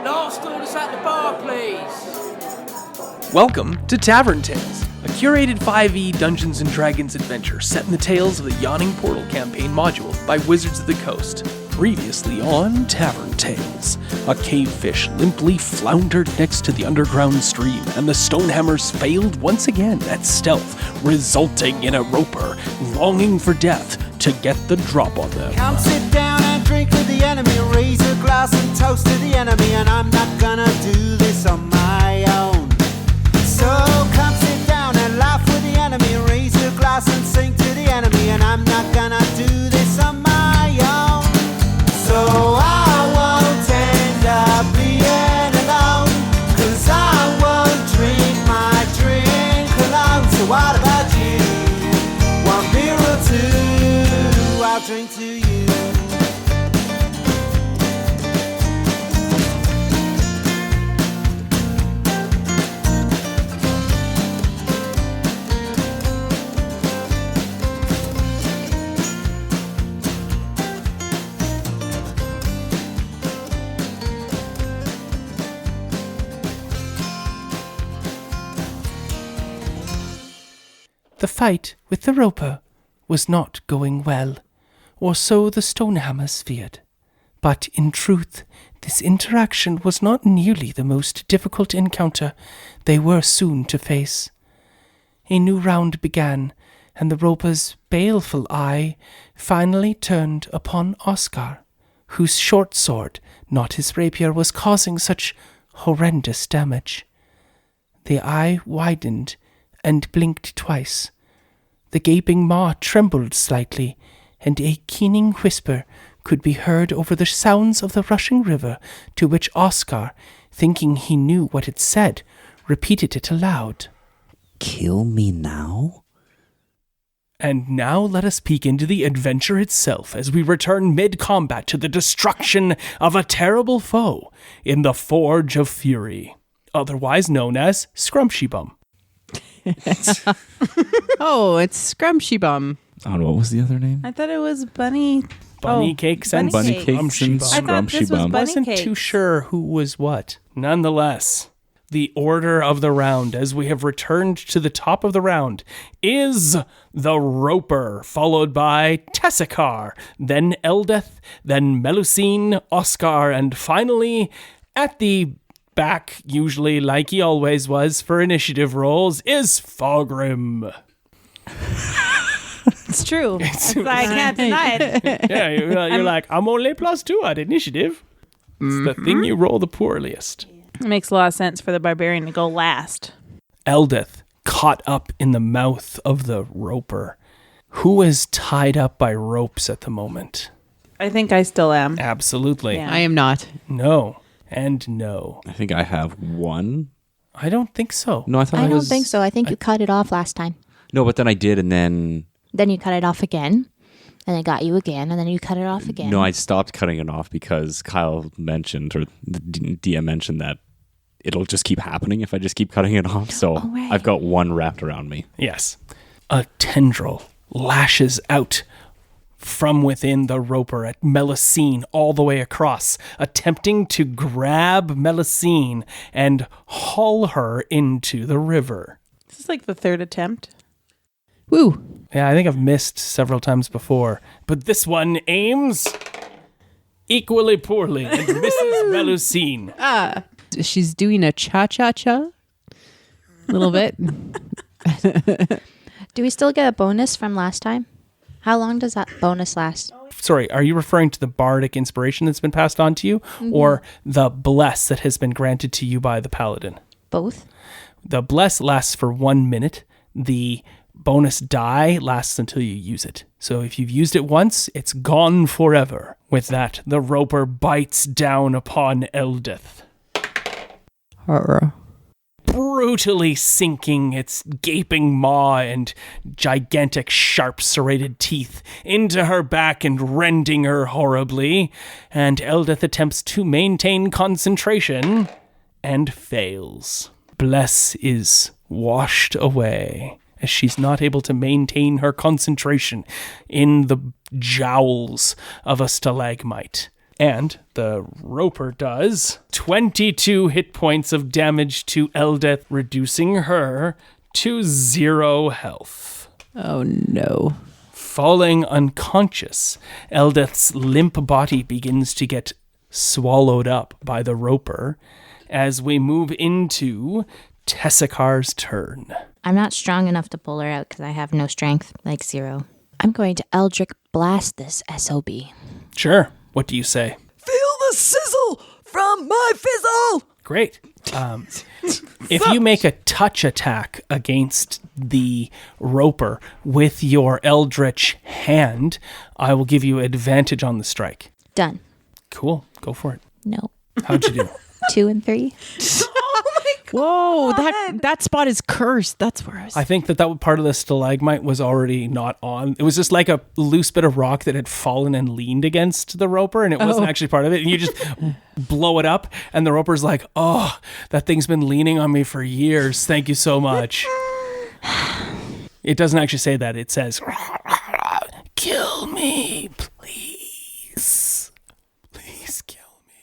Last orders at the bar, please. Welcome to Tavern Tales, a curated 5e Dungeons & Dragons adventure set in the tales of the Yawning Portal campaign module by Wizards of the Coast. Previously on Tavern Tales, a cavefish limply floundered next to the underground stream, and the Stonehammers failed once again at stealth, resulting in a roper longing for death to get the drop on them. Come sit down and drink with the enemy, raise a glass and toast to the enemy, and I'm not gonna do this on my own. So come sit down and laugh with the enemy, raise a glass and sing to the enemy, and I'm not gonna do this on my own. So I won't end up being alone, 'cause I won't drink my drink alone. So what about you? One beer or two, I'll drink to you. The fight with the roper was not going well, or so the Stonehammers feared. But in truth, this interaction was not nearly the most difficult encounter they were soon to face. A new round began, and the roper's baleful eye finally turned upon Oscar, whose short sword, not his rapier, was causing such horrendous damage. The eye widened and blinked twice. The gaping maw trembled slightly, and a keening whisper could be heard over the sounds of the rushing river, to which Oscar, thinking he knew what it said, repeated it aloud. Kill me now? And now let us peek into the adventure itself as we return mid-combat to the destruction of a terrible foe in the Forge of Fury, otherwise known as Scrumpshy Bum. Oh, it's Scrumpshy Bum. Oh, what was the other name? I thought it was Bunny. Bunny Cakes and Bunny Cakes and Scrumpshy Bum. I thought this was Bum. Bunny Wasn't Cakes. too sure who was what. Nonetheless, the order of the round, as we have returned to the top of the round, is the Roper, followed by Tessicar, then Eldeth, then Melusine, Oscar, and finally, at the back, usually like he always was for initiative rolls, is Fogrim. It's true. I can't deny it. Yeah, you're like, I'm only +2 at initiative. It's the thing you roll the poorliest. It makes a lot of sense for the barbarian to go last. Eldeth caught up in the mouth of the roper, who is tied up by ropes at the moment. I think I still am. Absolutely. Yeah. I am not. No. And no. I think I have one. I don't think so. No, I thought I I don't was... think so. I think you cut it off last time. No, but then I did, and then... Then you cut it off again, and it got you again, and then you cut it off again. No, I stopped cutting it off because Kyle mentioned, or the DM mentioned, that it'll just keep happening if I just keep cutting it off. So right. I've got one wrapped around me. Yes. A tendril lashes out from within the roper at Melusine all the way across, attempting to grab Melusine and haul her into the river. This is like the third attempt. Woo. Yeah, I think I've missed several times before, but this one aims equally poorly and misses Melusine. She's doing a cha-cha-cha. A little bit. Do we still get a bonus from last time? How long does that bonus last? Sorry, are you referring to the bardic inspiration that's been passed on to you, or the bless that has been granted to you by the paladin? Both? The bless lasts for 1 minute. The bonus die lasts until you use it. So if you've used it once, it's gone forever. With that, the roper bites down upon Eldeth, Horror. brutally sinking its gaping maw and gigantic sharp serrated teeth into her back and rending her horribly. And Eldeth attempts to maintain concentration and fails. Bless is washed away as she's not able to maintain her concentration in the jowls of a stalagmite. And the roper does 22 hit points of damage to Eldeth, reducing her to 0 health. Oh, no. Falling unconscious, Eldeth's limp body begins to get swallowed up by the roper as we move into Tessicar's turn. I'm not strong enough to pull her out because I have no strength, like 0. I'm going to Eldritch Blast this SOB. Sure. What do you say? Feel the sizzle from my fizzle! Great. If you make a touch attack against the roper with your Eldritch hand, I will give you advantage on the strike. Done. Cool. Go for it. No. How'd you do? 2 and 3. Whoa, that spot is cursed. That's where I was. I think that part of the stalagmite was already not on. It was just like a loose bit of rock that had fallen and leaned against the roper, and it wasn't actually part of it. And you just blow it up, and the roper's like, oh, that thing's been leaning on me for years. Thank you so much. It doesn't actually say that. It says, kill me, please. Please kill me.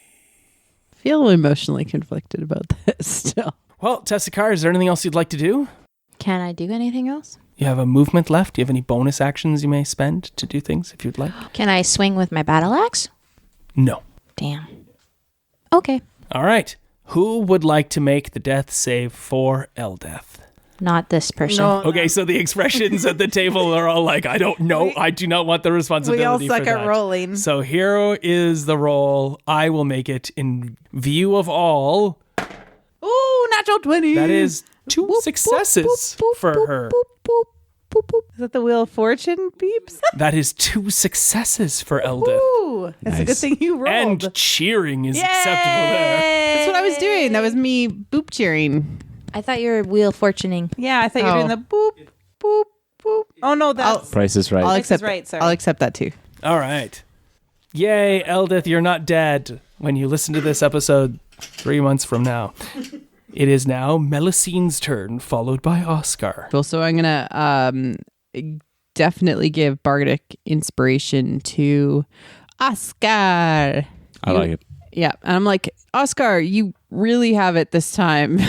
I feel emotionally conflicted about this still. Well, Tessicar, is there anything else you'd like to do? Can I do anything else? You have a movement left. Do you have any bonus actions you may spend to do things if you'd like? Can I swing with my battle axe? No. Damn. Okay. All right. Who would like to make the death save for Eldeth? Not this person. No. Okay, so the expressions at the table are all like, I don't know. I do not want the responsibility We all for suck that. at rolling. So here is the roll. I will make it in view of all. Ooh, natural 20. That is 2 successes for her. Is that the Wheel of Fortune beeps? That is 2 successes for Eldeth. Ooh, that's a good Nice. thing you rolled. And cheering is acceptable there. That's what I was doing. That was me boop cheering. I thought you were wheel fortuning. Yeah, I thought you were Oh. doing the boop, boop, boop. Oh, no, that's... Price is right. I'll Price is accept. right, sorry. I'll accept that too. All right. Yay, Eldeth, you're not dead. When you listen to this episode 3 months from now. It is now Melusine's turn, followed by Oscar. Cool. So I'm gonna definitely give bardic inspiration to Oscar. I like it. Yeah, and I'm like, Oscar, you really have it this time.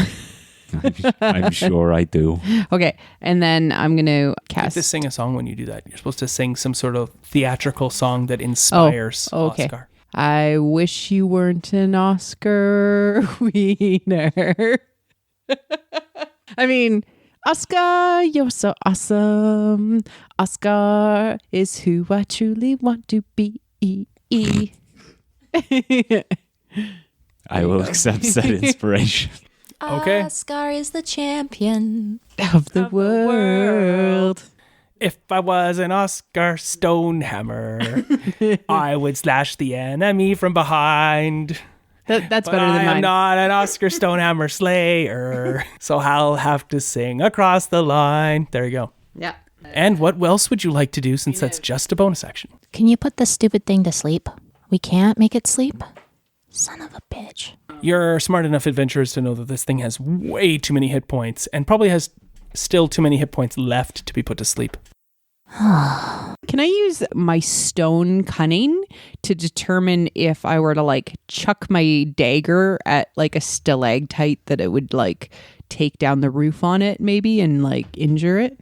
I'm sure I do. Okay, and then I'm gonna You have cast. to sing a song when you do that. You're supposed to sing some sort of theatrical song that inspires okay. Oscar. I wish you weren't an Oscar wiener. I mean, Oscar, you're so awesome. Oscar is who I truly want to be. I will accept said inspiration. Okay. Oscar is the champion. Of the world. If I was an Oscar Stonehammer, I would slash the enemy from behind. That's But better than I am mine. not an Oscar Stonehammer slayer, so I'll have to sing across the line. There you go. Yeah. And what else would you like to do since that's just a bonus action? Can you put this stupid thing to sleep? We can't make it sleep? Son of a bitch. You're smart enough adventurers to know that this thing has way too many hit points and probably has still too many hit points left to be put to sleep. Can I use my stone cunning to determine if I were to like chuck my dagger at like a stalactite that it would like take down the roof on it maybe and like injure it?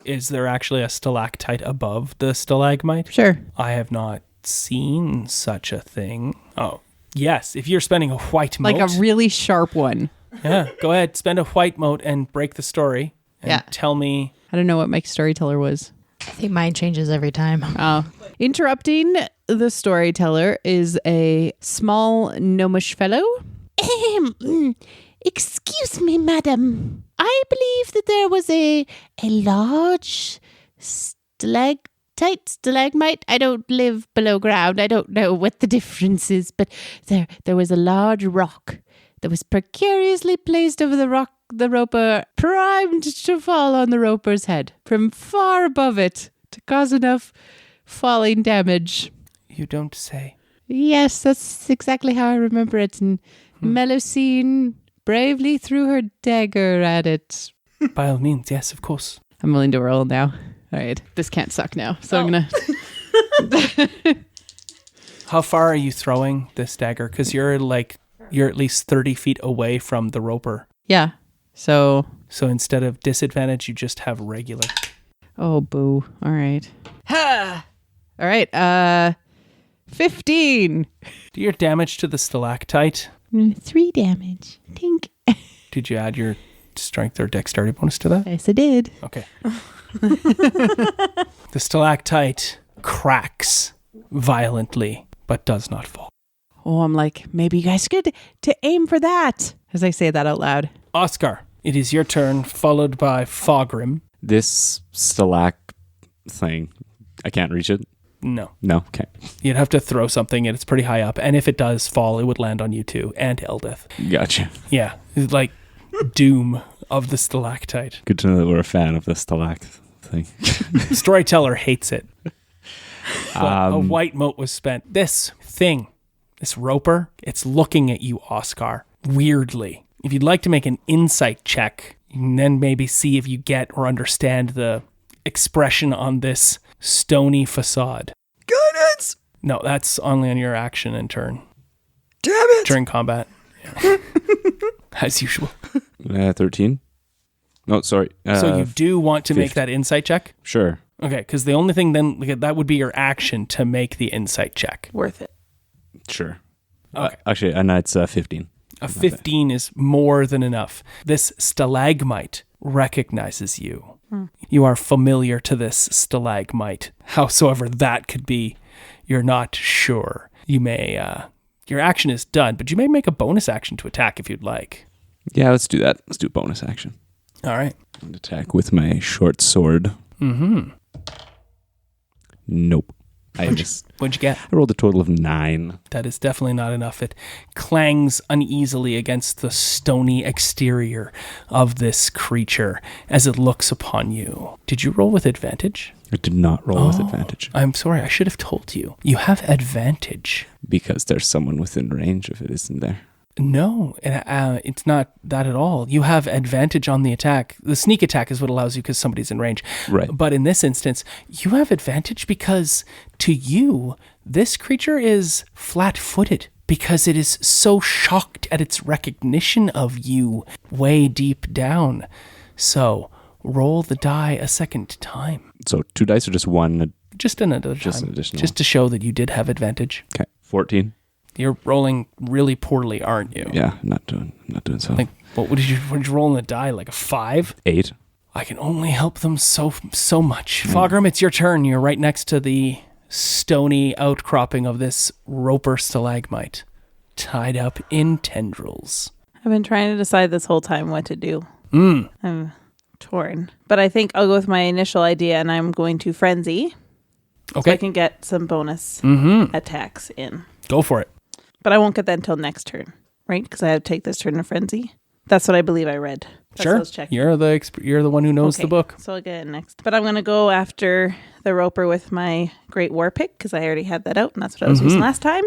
Is there actually a stalactite above the stalagmite? Sure. I have not seen such a thing. Oh, yes. If you're spending a white mote. Like a really sharp one. Yeah, go ahead. Spend a white mote and break the story. And Yeah. tell me. I don't know what my storyteller was. I think mine changes every time. Oh. Interrupting the storyteller is a small gnomish fellow. Excuse me, madam. I believe that there was a large stalagmite. I don't live below ground. I don't know what the difference is, but there was a large rock that was precariously placed over the roper, primed to fall on the roper's head from far above it to cause enough falling damage. You don't say. Yes, that's exactly how I remember it. And Melusine bravely threw her dagger at it. By all means, yes, of course. I'm willing to roll now. All right, this can't suck now. So I'm going to... How far are you throwing this dagger? Because you're at least 30 feet away from the roper. Yeah. So instead of disadvantage, you just have regular. Oh, boo. All right. Ha! All right. 15. Do your damage to the stalactite. 3 damage. Tink. Did you add your strength or dexterity bonus to that? Yes, I did. Okay. The stalactite cracks violently, but does not fall. Oh, I'm like, maybe you guys good to aim for that. As I say that out loud. Oscar, it is your turn, followed by Fogrim. This stalact thing, I can't reach it. No. No, okay. You'd have to throw something, and it's pretty high up. And if it does fall, it would land on you too, and Eldeth. Gotcha. Yeah, it's like doom of the stalactite. Good to know that we're a fan of the stalact thing. Storyteller hates it. But a white mote was spent. This thing, this roper, it's looking at you, Oscar, weirdly. If you'd like to make an insight check, you can then maybe see if you get or understand the expression on this stony facade. Guidance! No, that's only on your action and turn. Damn it! During combat. Yeah. As usual. 13? No, sorry. So you do want to make 50. that insight check? Sure. Okay, because the only thing then, that would be your action to make the insight check. Worth it. Sure. Okay. Actually, and it's 15. A 15 is more than enough. This stalagmite recognizes you. You are familiar to this stalagmite. Howsoever that could be, you're not sure. You may, your action is done, but you may make a bonus action to attack if you'd like. Yeah, let's do that. Let's do bonus action. All right. And attack with my short sword. Mm-hmm. Nope. What'd you get? I rolled a total of 9. That is definitely not enough. It clangs uneasily against the stony exterior of this creature as it looks upon you. Did you roll with advantage? I did not roll with advantage. I'm sorry, I should have told you. You have advantage. Because there's someone within range if it isn't there. No, it's not that at all. You have advantage on the attack. The sneak attack is what allows you because somebody's in range. Right. But in this instance, you have advantage because to you, this creature is flat-footed because it is so shocked at its recognition of you way deep down. So roll the die a second time. So 2 dice or just one? Just another Just time. an additional. Just to show that you did have advantage. Okay. 14. You're rolling really poorly, aren't you? Yeah, not doing so. Like, what did you roll on the die? Like a 5? 8. I can only help them so much. Fogrim, it's your turn. You're right next to the stony outcropping of this roper stalagmite, tied up in tendrils. I've been trying to decide this whole time what to do. I'm torn. But I think I'll go with my initial idea, and I'm going to frenzy. Okay. So I can get some bonus attacks in. Go for it. But I won't get that until next turn, right? Because I have to take this turn to frenzy. That's what I believe I read. That's what I was checking. You're the one who knows the book. So I'll get it next. But I'm going to go after the roper with my great war pick because I already had that out, and that's what I was using last time.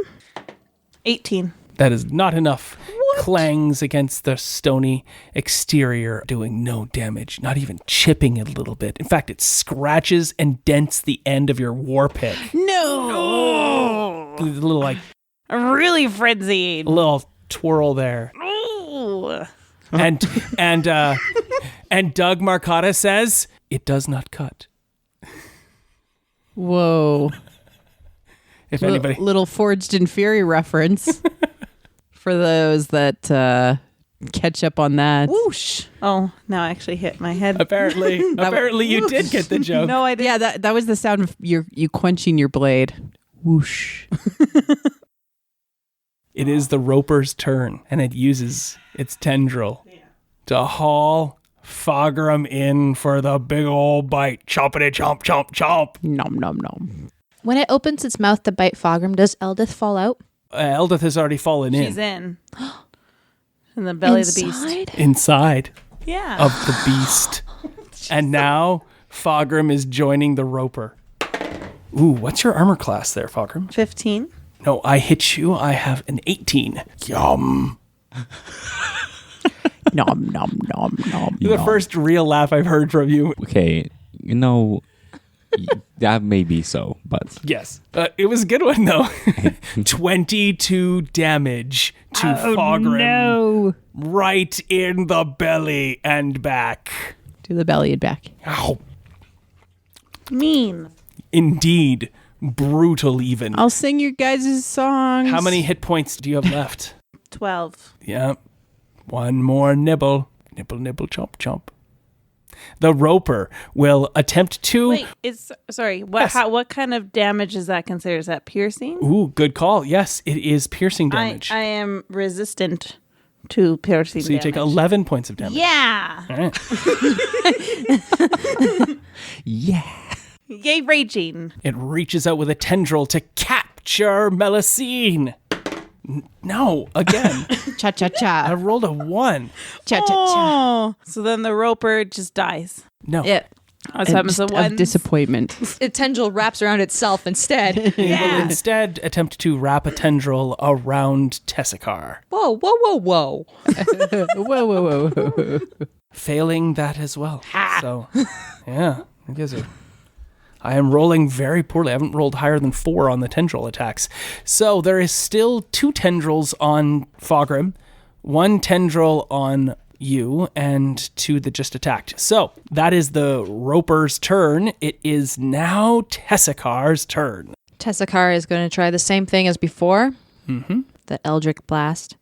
18. That is not enough. What? Clangs against the stony exterior, doing no damage, not even chipping it a little bit. In fact, it scratches and dents the end of your war pick. No! A little like... I'm really frenzied. A little twirl there. Ooh. And Doug Marcotta says, it does not cut. Whoa. If anybody... Little Forged in Fury reference for those that catch up on that. Whoosh. Oh, now I actually hit my head. Apparently you did get the joke. No, I didn't. Yeah, that was the sound of you quenching your blade. Whoosh. It is the roper's turn, and it uses its tendril to haul Fogrim in for the big old bite. Chompity chomp, chomp, chomp. Nom, nom, nom. When it opens its mouth to bite Fogrim, does Eldeth fall out? Eldeth has already fallen in. She's in. In the belly of the beast. Inside Yeah. of the beast. And now Fogrim is joining the roper. Ooh, what's your armor class there, Fogrim? 15. No, I hit you. I have an 18. Yum. Nom, nom, nom, nom. You're the first real laugh I've heard from you. Okay, That may be so, but Yes. It was a good one, though. 22 damage to Fogrim. No. Right in the belly and back. To the belly and back. Ow. Mean. Indeed. Brutal, even. I'll sing you guys' songs. How many hit points do you have left? 12. Yeah. One more nibble. Nibble, nibble, chomp, chomp. The roper will attempt to... Wait, what kind of damage is that considered? Is that piercing? Ooh, good call. Yes, it is piercing damage. I am resistant to piercing so you damage. take 11 points of damage. Yeah. All right. Yay, raging. It reaches out with a tendril to capture Melusine. No, again. I Cha-cha-cha. rolled a 1. Cha-cha-cha. Oh, so then the roper just dies. No. Yeah. That's happens to Of one. disappointment. A tendril wraps around itself instead. It will instead attempt to wrap a tendril around Tessakar. Whoa, whoa, whoa, whoa. Whoa, whoa, whoa. Failing that as well. So, yeah. I guess I am rolling very poorly. I haven't rolled higher than 4 on the tendril attacks. So there is still 2 tendrils on Fogrim, 1 tendril on you, and 2 that just attacked. So that is the roper's turn. It is now Tessakar's turn. Tessakar is going to try the same thing as before. Mm-hmm. The Eldritch Blast.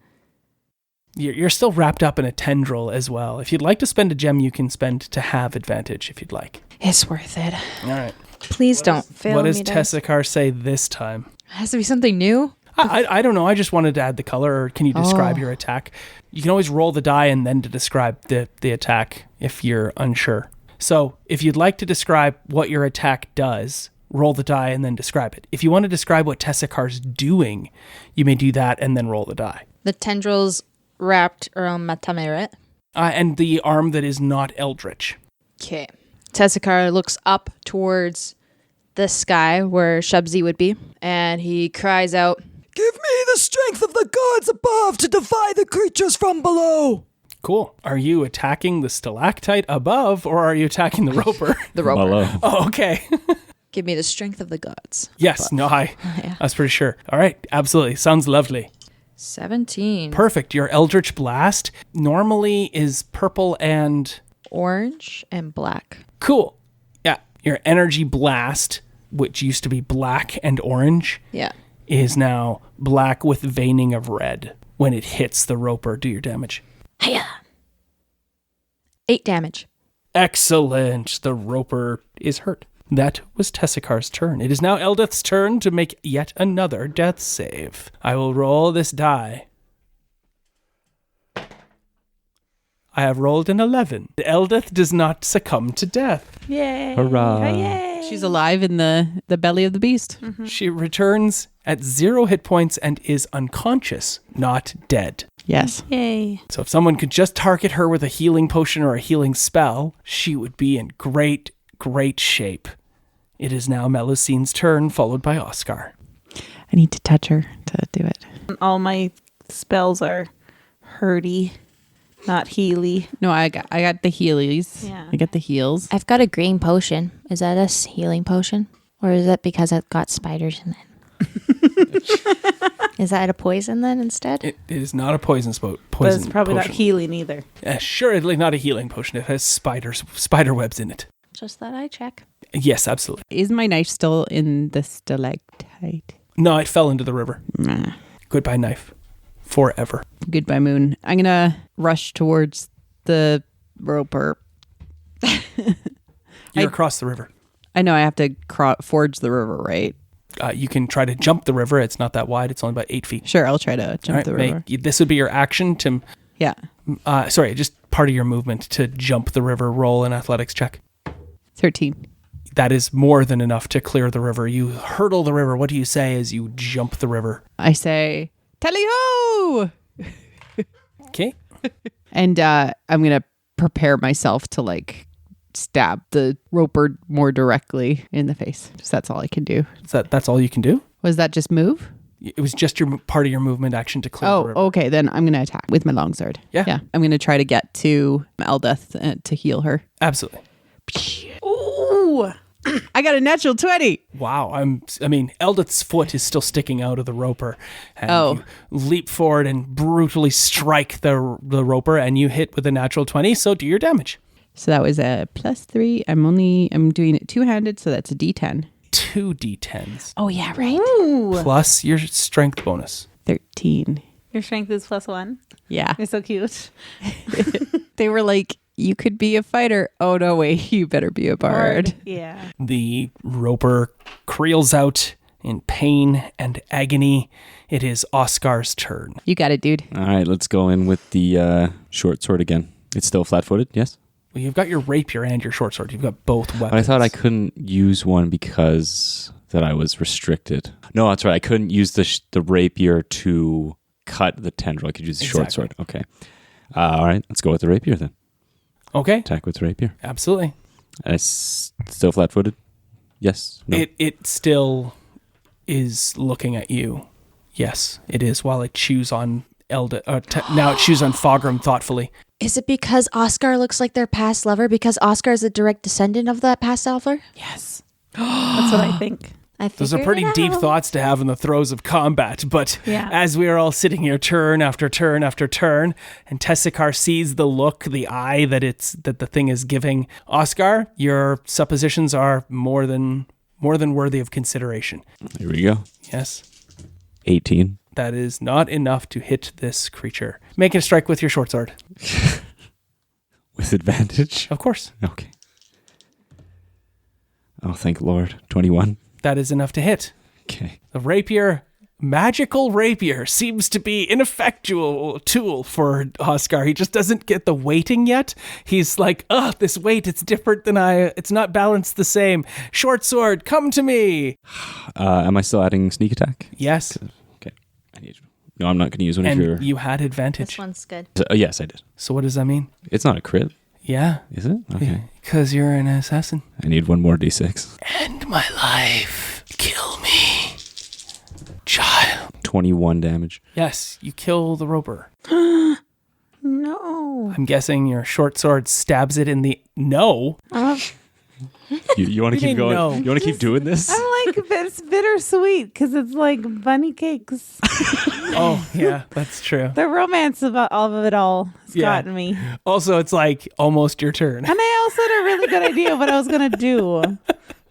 You're still wrapped up in a tendril as well. If you'd like to spend a gem, you can spend to have advantage if you'd like. It's worth it. All right. Please don't fail What me. does Tessakar say this time? It has to be something new. I don't know. I just wanted to add the color. Or can you describe your attack? You can always roll the die and then to describe the attack if you're unsure. So if you'd like to describe what your attack does, roll the die and then describe it. If you want to describe what Tessakar's doing, you may do that and then roll the die. The tendrils wrapped around Matameret. And the arm that is not eldritch. Okay. Tessakar looks up towards the sky where Shubsy would be, and he cries out, Give me the strength of the gods above to defy the creatures from below. Cool. Are you attacking the stalactite above or are you attacking the roper? the roper. Hello. Oh, okay. Give me the strength of the gods. Yes. No, I was pretty sure. All right. Absolutely. Sounds lovely. 17. Perfect. Your Eldritch Blast normally is purple and... Orange and black. Cool. Yeah. Your Energy Blast, which used to be black and orange, Yeah. is now black with veining of red. When it hits the roper, do your damage. Hiya. 8 damage. Excellent. The roper is hurt. That was Tessakar's turn. It is now Eldeth's turn to make yet another death save. I will roll this die. I have rolled an 11. Eldeth does not succumb to death. Yay. Hurrah. Yay. She's alive in the belly of the beast. She returns at 0 hit points and is unconscious, not dead. Yes. Yay. So if someone could just target her with a healing potion or a healing spell, she would be in great, great shape. It is now Melusine's turn, followed by Oscar. I need to touch her to do it. All my spells are hurty, not healy. No, I got the healies. Yeah. I got the heals. I've got a green potion. Is that a healing potion? Or is that because I've got spiders in it? Is that a poison then instead? It is not a poison But poison it's probably potion. not healing either. Assuredly not a healing potion. It has spider webs in it. Just that I check. Yes, absolutely. Is my knife still in the stalactite? No, it fell into the river. Nah. Goodbye, knife. Forever. Goodbye, moon. I'm going to rush towards the roper. You're across the river. I know I have to forge the river, right? You can try to jump the river. It's not that wide. It's only about 8 feet. Sure, I'll try to jump All right, the river. this would be your action to... Yeah. Just part of your movement to jump the river. Roll an athletics check. 13. That is more than enough to clear the river. You hurdle the river. What do you say as you jump the river? I say, tally-ho! Okay. And I'm going to prepare myself to stab the roper more directly in the face. Just that's all I can do. That's all you can do? Was that just move? It was just your part of your movement action to clear the Oh, river. okay. Then I'm going to attack with my longsword. Yeah. I'm going to try to get to Eldeth to heal her. Absolutely. Ooh. I got a natural 20. Wow. Eldeth's foot is still sticking out of the roper. And you leap forward and brutally strike the roper, and you hit with a natural 20, so do your damage. So that was a +3. I'm doing it two-handed, so that's a D10. 2 D10s. Oh, yeah, right. Ooh. Plus your strength bonus. 13. Your strength is +1. Yeah. You're so cute. They were like, you could be a fighter. Oh, no, wait. You better be a bard. Yeah. The roper creels out in pain and agony. It is Oscar's turn. You got it, dude. All right, let's go in with the short sword again. It's still flat-footed, yes? Well, you've got your rapier and your short sword. You've got both weapons. But I thought I couldn't use one because that I was restricted. No, that's right. I couldn't use the rapier to cut the tendril. I could use the short sword. Okay. All right, let's go with the rapier then. Okay. Attack with the rapier. Absolutely. Still flat-footed? Yes? No? It still is looking at you. Yes, it is, while it chews on Eldeth. Now it chews on Fogram thoughtfully. Is it because Oscar looks like their past lover? Because Oscar is a direct descendant of that past lover? Yes. That's what I think. Those are pretty deep thoughts to have in the throes of combat, but as we are all sitting here turn after turn after turn, and Tessicar sees the look, the eye that the thing is giving, Oscar, your suppositions are more than worthy of consideration. Here we go. Yes. 18. That is not enough to hit this creature. Make a strike with your short sword. With advantage? Of course. Okay. Oh, thank Lord. 21. That is enough to hit. Okay. The rapier, magical rapier, seems to be ineffectual tool for Oscar. He just doesn't get the weighting yet. He's like, this weight, it's different than it's not balanced the same. Short sword, come to me. Am I still adding sneak attack? Yes. Okay. No, I'm not going to use one of your... And you had advantage. This one's good. Yes, I did. So what does that mean? It's not a crit. Yeah. Is it? Okay. Because you're an assassin. I need one more d6. End my life. Kill me. Child. 21 damage. Yes, you kill the roper. No. I'm guessing your short sword stabs it in the... No. You want to keep going? No. You want to keep doing this? I'm like, it's bittersweet because it's like bunny cakes. Oh, yeah, that's true. The romance about all of it all has gotten me. Also, it's like almost your turn. And I also had a really good idea of what I was going to do.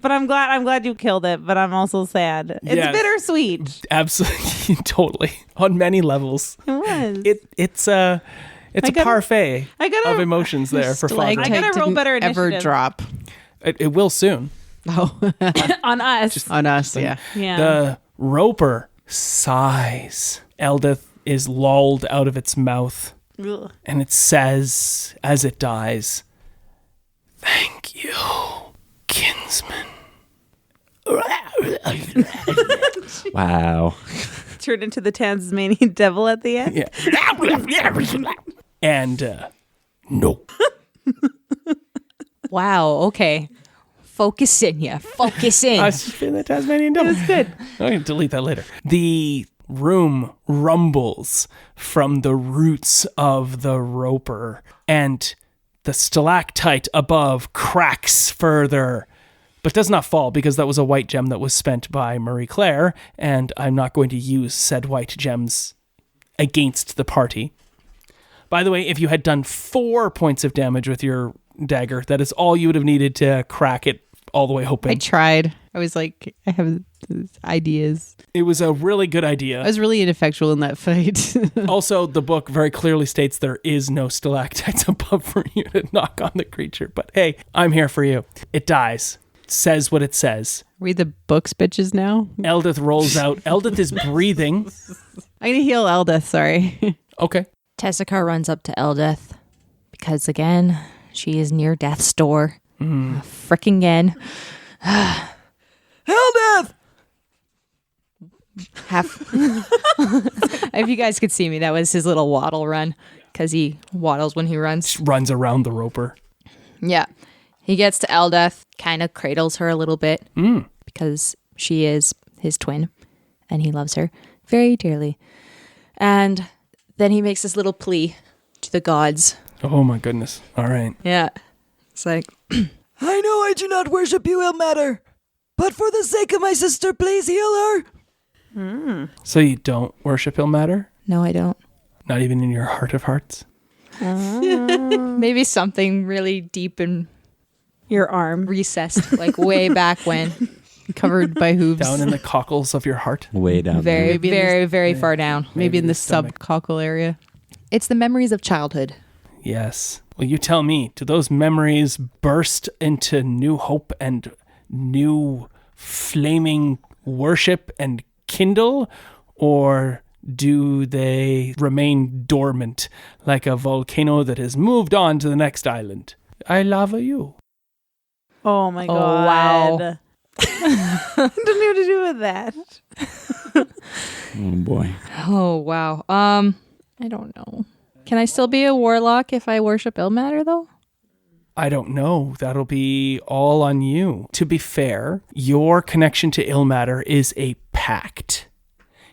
But I'm glad you killed it, but I'm also sad. It's bittersweet. Absolutely, totally. On many levels. It was. It's a parfait of emotions there for Fogram. I gotta roll better initiative. Ever drop. It will soon. Oh. On us. On us, yeah. The roper sighs. Eldeth is lulled out of its mouth. Ugh. And it says, as it dies, "Thank you, kinsman." Wow. Turned into the Tasmanian devil at the end. Yeah. And no. Wow, okay. Focus in, yeah. Focus in. I was just being the Tasmanian devil. It was good. I'm going to delete that later. The room rumbles from the roots of the roper, and the stalactite above cracks further, but does not fall because that was a white gem that was spent by Marie Claire, and I'm not going to use said white gems against the party. By the way, if you had done 4 points of damage with your dagger, that is all you would have needed to crack it all the way open. I tried. I was like, I have ideas. It was a really good idea. I was really ineffectual in that fight. Also, the book very clearly states there is no stalactites above for you to knock on the creature. But hey, I'm here for you. It dies. It says what it says. Read the books, bitches, now. Eldeth rolls out. Eldeth is breathing. I'm going to heal Eldeth, sorry. Okay. Tessicar runs up to Eldeth because, again, she is near death's door. Frickin' again. Eldeth! If you guys could see me, that was his little waddle run because he waddles when he runs. Runs around the roper. Yeah. He gets to Eldeth, kind of cradles her a little bit because she is his twin and he loves her very dearly. And then he makes this little plea to the gods. Oh my goodness. All right. Yeah. It's like, I know I do not worship you, Ilmater, but for the sake of my sister, please heal her. So you don't worship Ilmater? No, I don't. Not even in your heart of hearts? Maybe something really deep and Your arm. recessed, like way back when. Covered by hooves. Down in the cockles of your heart? Way down Very, Maybe in very, very far down. Maybe in the stomach. subcockle area. It's the memories of childhood. Yes. Well, you tell me, do those memories burst into new hope and new flaming worship and kindle, or do they remain dormant like a volcano that has moved on to the next island? I love you. Oh my Oh, god. wow. What do you have to do with that? Oh boy. Oh, wow. I don't know. Can I still be a warlock if I worship Ilmater, though? I don't know. That'll be all on you. To be fair, your connection to Ilmater is a pact.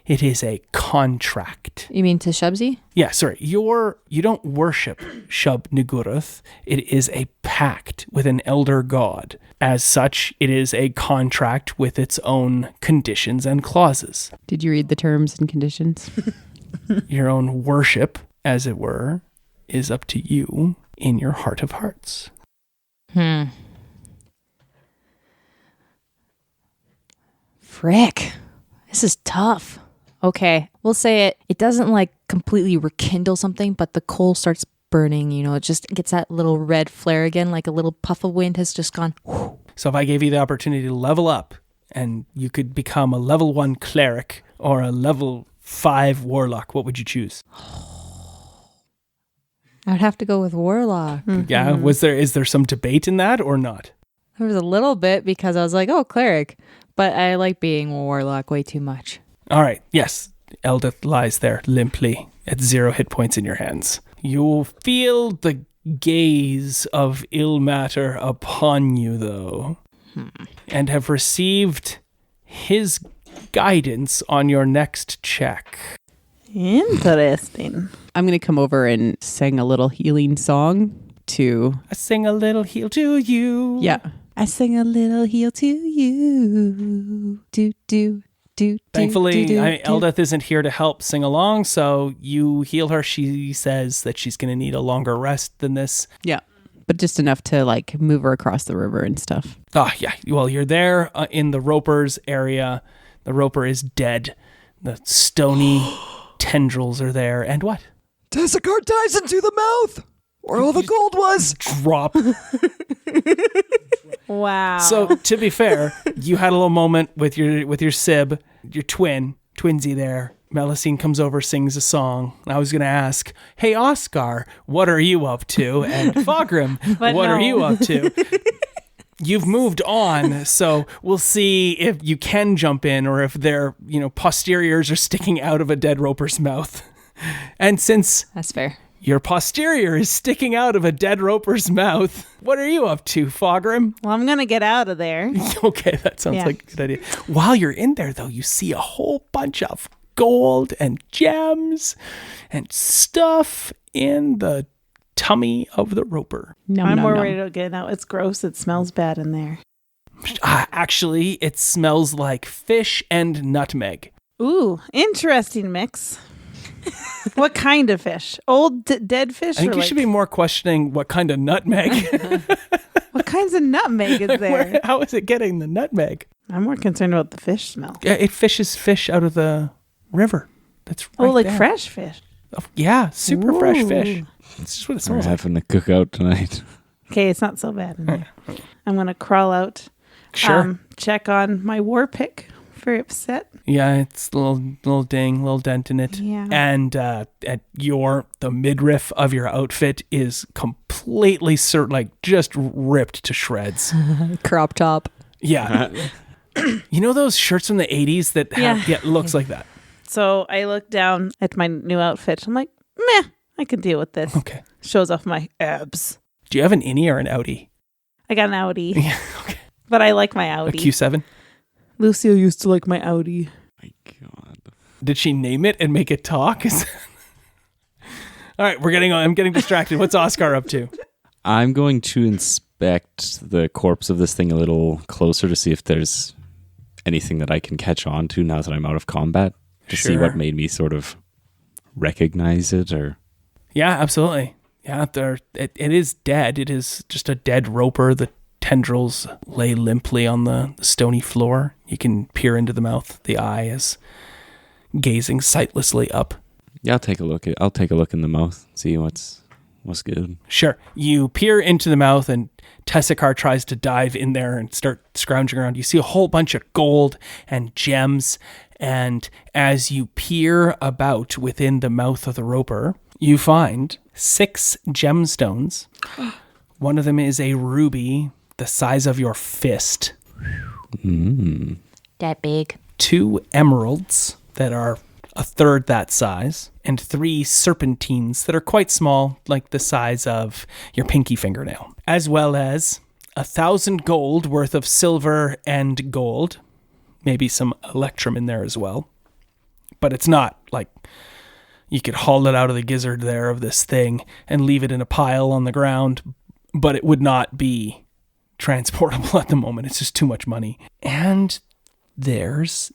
It is a contract. You mean to Shubsy? Yeah, sorry. You don't worship Shub Niguruth. It is a pact with an elder god. As such, it is a contract with its own conditions and clauses. Did you read the terms and conditions? Your own worship, as it were, is up to you in your heart of hearts. Frick. This is tough. Okay, we'll say it. It doesn't like completely rekindle something, but the coal starts burning, it just gets that little red flare again, like a little puff of wind has just gone. Whoosh. So if I gave you the opportunity to level up and you could become a level 1 cleric or a level 5 warlock, what would you choose? I would have to go with warlock. Yeah, is there some debate in that or not? There was a little bit because I was like, oh, cleric. But I like being a warlock way too much. All right, yes. Eldeth lies there limply at 0 hit points in your hands. You feel the gaze of Ilmater upon you, though, and have received his guidance on your next check. Interesting. I'm going to come over and sing a little healing song to... I sing a little heal to you. Yeah. I sing a little heal to you. Do, do, do, Thankfully, do, do, Eldeth isn't here to help sing along, so you heal her. She says that she's going to need a longer rest than this. Yeah. But just enough to like move her across the river and stuff. Oh, yeah. Well, you're there in the Roper's area. The Roper is dead. The stony tendrils are there. And what? Tessacart dies into the mouth, where all the gold was. Drop. Wow. So, to be fair, you had a little moment with your sib, your twinsy there. Melusine comes over, sings a song. I was going to ask, hey, Oscar, what are you up to? And Fogrim, what are you up to? You've moved on, so we'll see if you can jump in or if their, posteriors are sticking out of a dead roper's mouth. And since That's fair. your posterior is sticking out of a dead roper's mouth, what are you up to, Fogrim? Well, I'm going to get out of there. Okay, that sounds like a good idea. While you're in there, though, you see a whole bunch of gold and gems and stuff in the tummy of the roper. I'm more worried about getting out. It's gross. It smells bad in there. Actually, it smells like fish and nutmeg. Ooh, interesting mix. What kind of fish? Old dead fish? I think or you should be more questioning what kind of nutmeg. What kinds of nutmeg is there? How is it getting the nutmeg? I'm more concerned about the fish smell. Yeah, it fishes fish out of the river. That's right. Oh, like there. fresh fish. Oh, yeah, super fresh fish. Ooh. That's just what it We're smells like. having a cookout tonight. Okay, it's not so bad in there. I'm going to crawl out. Sure. Check on my war pick. Very upset. Yeah, it's a little ding, little dent in it. Yeah. And the midriff of your outfit is completely just ripped to shreds. Crop top. Yeah. You know those shirts from the 80s that have, Yeah. it looks like that. So I look down at my new outfit. I'm like, meh, I can deal with this. Okay. Shows off my abs. Do you have an innie or an outie? I got an Audi. Yeah, okay. But I like my A Audi. Q7? Lucille used to like my Audi. My God. Did she name it and make it talk? All right, I'm getting distracted. What's Oscar up to? I'm going to inspect the corpse of this thing a little closer to see if there's anything that I can catch on to now that I'm out of combat? To see what made me sort of recognize it, or... Yeah, absolutely. Yeah, it is dead. It is just a dead roper. The tendrils lay limply on the stony floor. You can peer into the mouth. The eye is gazing sightlessly up. Yeah, I'll take a look in the mouth, see what's good. Sure. You peer into the mouth, and Tessakar tries to dive in there and start scrounging around. You see a whole bunch of gold and gems, and as you peer about within the mouth of the roper, you find 6 gemstones. One of them is a ruby the size of your fist. That big. 2 emeralds that are a third that size, and 3 serpentines that are quite small, like the size of your pinky fingernail, as well as 1,000 gold worth of silver and gold, maybe some electrum in there as well. But it's not like you could haul it out of the gizzard there of this thing and leave it in a pile on the ground, but it would not be transportable at the moment. It's just too much money. And there's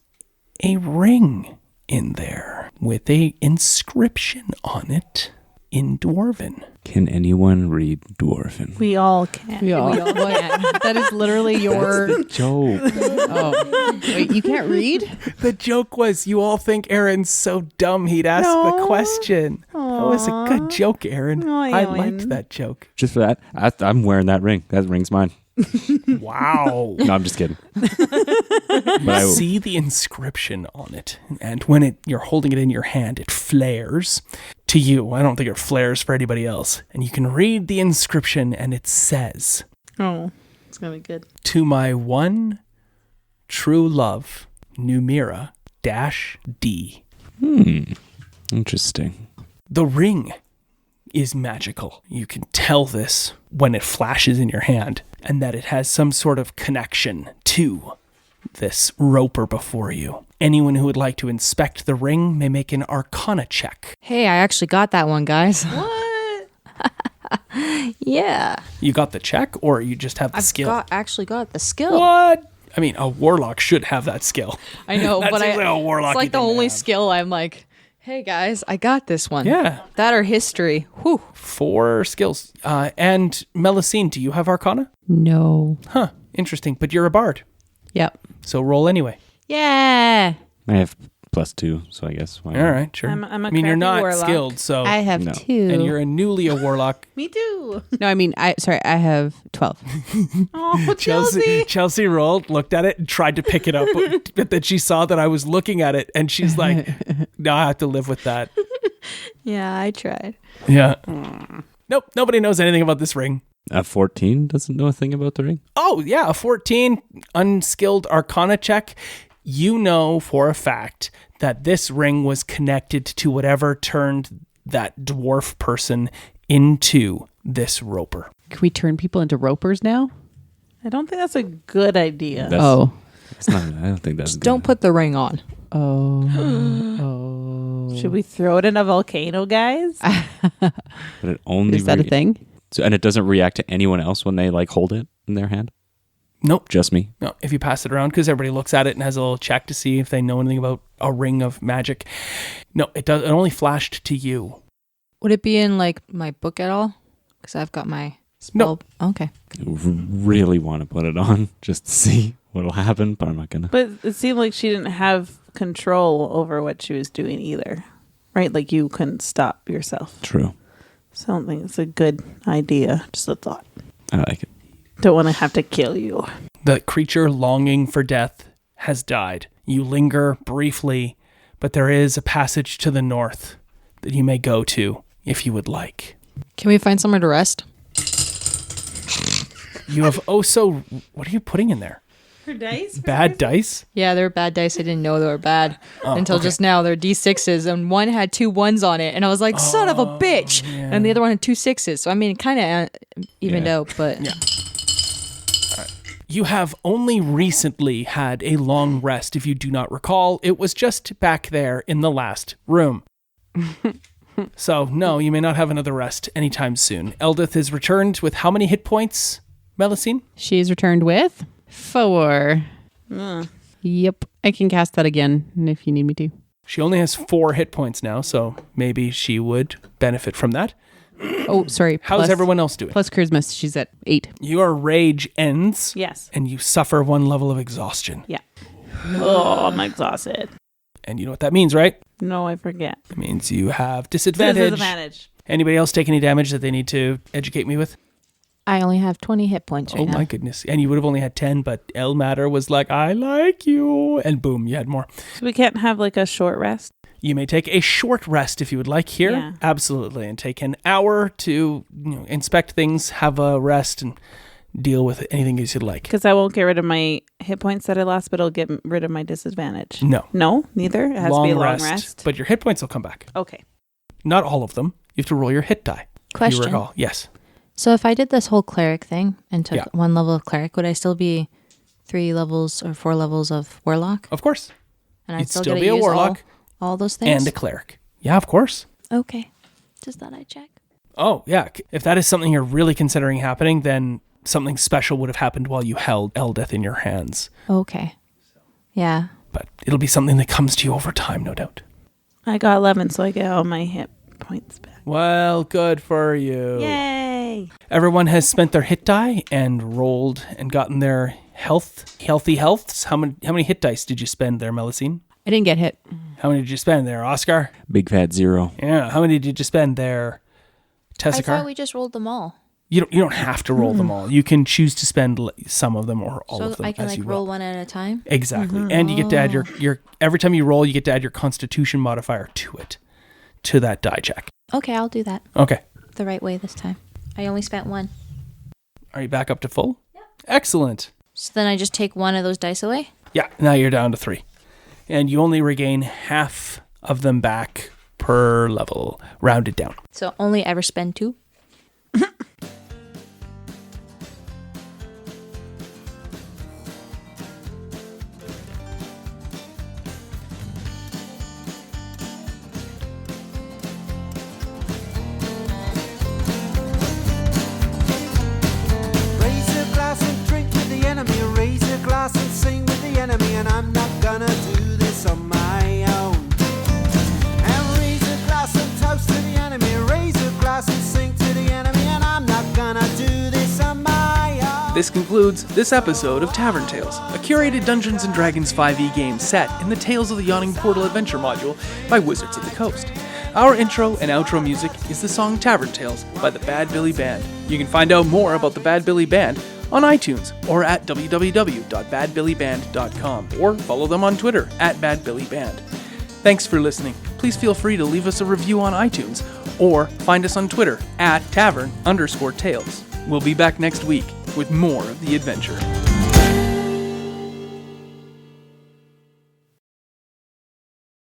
a ring in there with a inscription on it in Dwarven. Can anyone read Dwarven? We all can. We all can. That is literally your Joke. Oh, wait, you can't read? The joke was, you all think Aaron's so dumb he'd ask the question. That was a good joke, Aaron. I liked that joke. Just for that, I'm wearing that ring. That ring's mine. Wow. No, I'm just kidding. But See the inscription on it, and when you're holding it in your hand, it flares to you. I don't think it flares for anybody else. And you can read the inscription, and it says, Oh, it's going to be good. "To my one true love, Numira -D." Interesting. The ring is magical. You can tell this when it flashes in your hand, and that it has some sort of connection to this roper before you. Anyone who would like to inspect the ring may make an arcana check. Hey, I actually got that one, guys. What? Yeah. You got the check, or you just have the skill? Actually got the skill. What? I mean, a warlock should have that skill. I know, That but seems like a warlock it's like the didn't only have. skill I'm like, hey guys, I got this one. Yeah. That or history. Whew. 4 skills. And Melusine, do you have arcana? No. Huh, interesting. But you're a bard, Yep. so roll anyway. Yeah. I have +2, so I guess. Why All not? right, sure. I'm a I mean, you're crappy not warlock. skilled, so... I have No. 2. and you're a newly a warlock. Me too. No, I mean, I have 12. Oh, Chelsea. Chelsea rolled, looked at it, and tried to pick it up, but then she saw that I was looking at it, and she's like, "No, I have to live with that." Yeah, I tried. Yeah. Nope, nobody knows anything about this ring. A 14 doesn't know a thing about the ring? Oh, yeah, a 14 unskilled arcana check. You know for a fact that this ring was connected to whatever turned that dwarf person into this roper. Can we turn people into ropers now? I don't think that's a good idea. It's not. I don't think that's Just good. don't put the ring on. Should we throw it in a volcano, guys? But it only Is that a thing? So, and it doesn't react to anyone else when they like hold it in their hand? Nope. Just me? No, if you pass it around, because everybody looks at it and has a little check to see if they know anything about a ring of magic. No, it does. It only flashed to you. Would it be in like my book at all? Because I've got my spell. Okay. I really want to put it on just to see what'll happen, but I'm not gonna. But it seemed like she didn't have control over what she was doing either. Right? Like you couldn't stop yourself. True. So I don't think it's a good idea. Just a thought. I like it. Don't want to have to kill you. The creature longing for death has died. You linger briefly, but there is a passage to the north that you may go to if you would like. Can we find somewhere to rest? You have also... What are you putting in there? Her dice? Bad dice? Yeah, they're bad dice. I didn't know they were bad until okay. just now. They're D6s, and one had 2 1s on it, and I was like, "Son of a bitch!" yeah. And the other one had 2 6s. So I mean, kind of evened Yeah. out, but You have only recently had a long rest, if you do not recall. It was just back there in the last room. So, no, you may not have another rest anytime soon. Eldeth is returned with how many hit points? Melusine? She's returned with 4. Yep. I can cast that again if you need me to. She only has 4 hit points now, so maybe she would benefit from that. Oh, sorry. How's everyone else doing? Plus charisma, she's at 8. Your rage ends. Yes. And you suffer 1 level of exhaustion. Yeah. Oh, I'm exhausted. And you know what that means, right? No, I forget. It means you have disadvantage. Anybody else take any damage that they need to educate me with? I only have 20 hit points right now. Oh my goodness. And you would have only had 10, but El Matter was like, I like you. And boom, you had more. So we can't have like a short rest? You may take a short rest if you would like here. Yeah. Absolutely. And take an hour to inspect things, have a rest, and deal with anything as you'd like. Because I won't get rid of my hit points that I lost, but it'll get rid of my disadvantage. No. No? Neither? It has to be a long rest? But your hit points will come back. Okay. Not all of them. You have to roll your hit die. Question. You recall. Yes. So if I did this whole cleric thing and took Yeah. 1 level of cleric, would I still be 3 levels or 4 levels of warlock? Of course. And I'd You'd still still get be to a use warlock. all those things? And a cleric. Yeah, of course. Okay. Just thought I'd check. Oh, yeah. If that is something you're really considering happening, then something special would have happened while you held Eldeth in your hands. Okay. Yeah. But it'll be something that comes to you over time, no doubt. I got 11, so I get all my hit points back. Well, good for you. Yay! Everyone has spent their hit die and rolled and gotten their healthy healths. How many hit dice did you spend there, Melusine? I didn't get hit. How many did you spend there, Oscar? Big fat 0. Yeah. How many did you spend there, I Tessicar? thought we just rolled them all. You don't have to roll them all. You can choose to spend some of them or all So of them I can as you roll will. one at a time? Exactly. And you get to add your every time you roll, you get to add your Constitution modifier to that die check. Okay, I'll do that Okay. the right way this time. I only spent 1. Are you back up to full? Yeah. Excellent. So then I just take 1 of those dice away? Yeah. Now you're down to 3. And you only regain half of them back per level, rounded down. So only ever spend 2? Raise a glass and drink with the enemy. Raise a glass and sing with the enemy. And I'm not gonna do this on my own. And raise a glass and toast to the enemy. Raise a glass and sing to the enemy. And I'm not gonna do this on my own. This concludes this episode of Tavern Tales, a curated Dungeons & Dragons 5e game set in the Tales of the Yawning Portal adventure module by Wizards of the Coast. Our intro and outro music is the song Tavern Tales by the Bad Billy Band. You can find out more about the Bad Billy Band on iTunes or at www.badbillyband.com or follow them on Twitter at badbillyband. Thanks for listening. Please feel free to leave us a review on iTunes or find us on Twitter at tavern_tales. We'll be back next week with more of the adventure.